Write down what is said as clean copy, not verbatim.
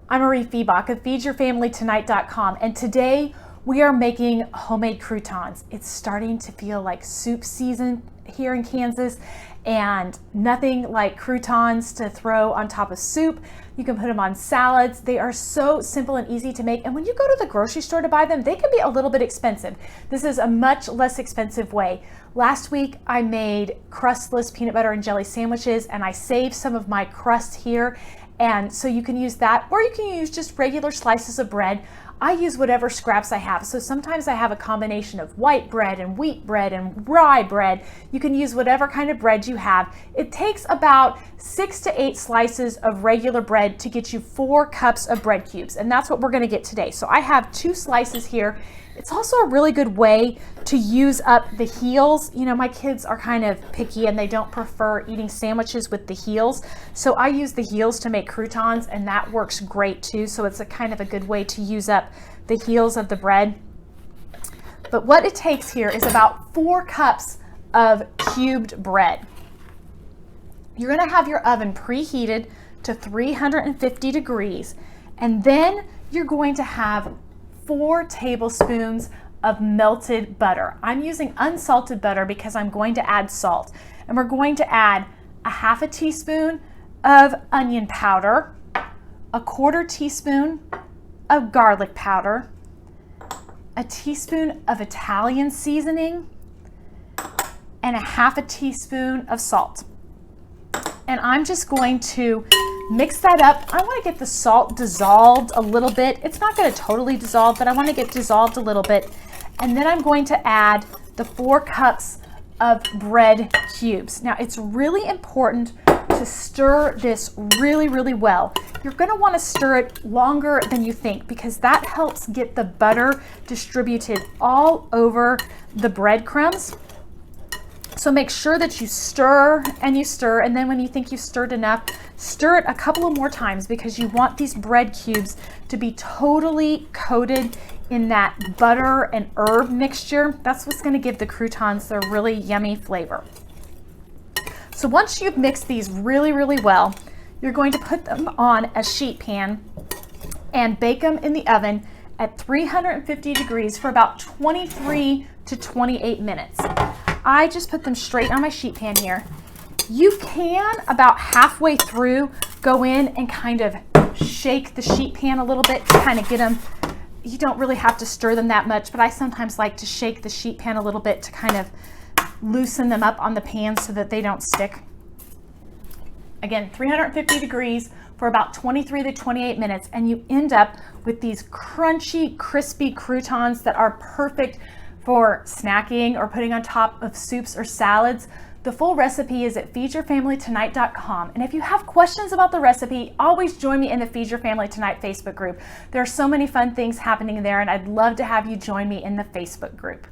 I'm Mariefiebach of feedyourfamilytonight.com, and today we are making homemade croutons. It's starting to feel like soup season here in Kansas, and nothing like croutons to throw on top of soup. You can put them on salads. They are so simple and easy to make, and when you go to the grocery store to buy them, they can be a little bit expensive. This is a much less expensive way. Last week I made crustless peanut butter and jelly sandwiches, and I saved some of my crust here, and so you can use that, or you can use just regular slices of bread. I use whatever scraps I have. So sometimes I have a combination of white bread and wheat bread and rye bread. You can use whatever kind of bread you have. It takes about 6 to 8 slices of regular bread to get you 4 cups of bread cubes. And that's what we're gonna get today. So I have 2 slices here. It's also a really good way to use up the heels. You know, my kids are kind of picky and they don't prefer eating sandwiches with the heels. So I use the heels to make croutons, and that works great too. So it's a kind of a good way to use up the heels of the bread. But what it takes here is about 4 cups of cubed bread. You're gonna have your oven preheated to 350 degrees, and then you're going to have 4 tablespoons of melted butter. I'm using unsalted butter because I'm going to add salt. And we're going to add a 1/2 teaspoon of onion powder, a 1/4 teaspoon of garlic powder, a teaspoon of Italian seasoning, and a 1/2 teaspoon of salt. And I'm just going to mix that up. I want to get the salt dissolved a little bit. It's not going to totally dissolve, but I want to get dissolved a little bit. And then I'm going to add the 4 cups of bread cubes. Now it's really important to stir this really, really well. You're going to want to stir it longer than you think, because that helps get the butter distributed all over the breadcrumbs. So make sure that you stir, and then when you think you've stirred enough, stir it a couple of more times, because you want these bread cubes to be totally coated in that butter and herb mixture. That's what's going to give the croutons their really yummy flavor. So once you've mixed these really, really well, you're going to put them on a sheet pan and bake them in the oven at 350 degrees for about 23 to 28 minutes. I just put them straight on my sheet pan here. You can, about halfway through, go in and kind of shake the sheet pan a little bit to kind of get them. You don't really have to stir them that much, but I sometimes like to shake the sheet pan a little bit to kind of loosen them up on the pan so that they don't stick. Again, 350 degrees for about 23 to 28 minutes, and you end up with these crunchy, crispy croutons that are perfect for snacking or putting on top of soups or salads. The full recipe is at feedyourfamilytonight.com. And if you have questions about the recipe, always join me in the Feed Your Family Tonight Facebook group. There are so many fun things happening there, and I'd love to have you join me in the Facebook group.